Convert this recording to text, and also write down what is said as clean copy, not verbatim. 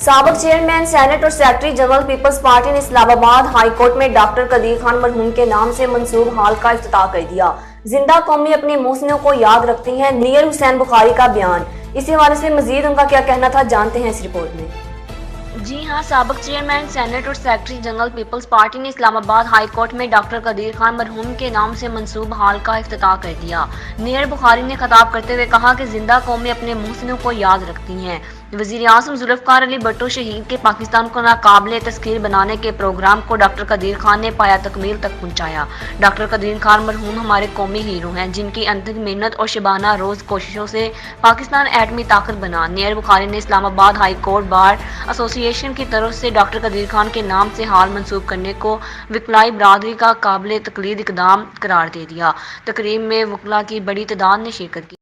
साबिक chairman senate और secretary general peoples party ने इस्लामाबाद हाई कोर्ट में डॉक्टर कदीर खान मरहूम के नाम से मंसूब हॉल का इफ्तिताह कर दिया। जिंदा कौमी अपने मोहसिनों को याद रखती हैं, नियर हुसैन बुखारी का बयान। इसी हवाले से मजीद उनका क्या कहना था, जानते हैं इस रिपोर्ट में। जी हाँ, साबिक चेयरमैन सेनेट और सेक्रेटरी जनरल पीपल्स पार्टी ने इस्लामाबाद हाई कोर्ट में डॉक्टर कदीर खान मरहूम के नाम से मंसूब हॉल का इफ्तिताह कर दिया। नियर बुखारी ने खिताब करते हुए कहा कि जिंदा कौमें अपने मोहसिनों को याद रखती हैं। वज़ीर आज़म जुल्फ़िकार अली भुट्टो शहीद के पाकिस्तान को नाकाबिले तस्खीर बनाने के प्रोग्राम को डॉक्टर कदीर खान ने पाया तकमील तक पहुँचाया। डॉक्टर कदीर खान मरहूम हमारे कौमी हीरो हैं, जिनकी अनथक मेहनत और शबाना रोज़ कोशिशों से पाकिस्तान एटमी ताकत बना। नियर बुखारी ने Islamabad high court bar association की तरफ से डॉक्टर कदीर खान के नाम से हॉल मंसूब करने को वकलाई बरादरी का काबिल तकलीद इक़दाम करार दे दिया। तकरीब में वकला की बड़ी तादाद ने शिरकत की।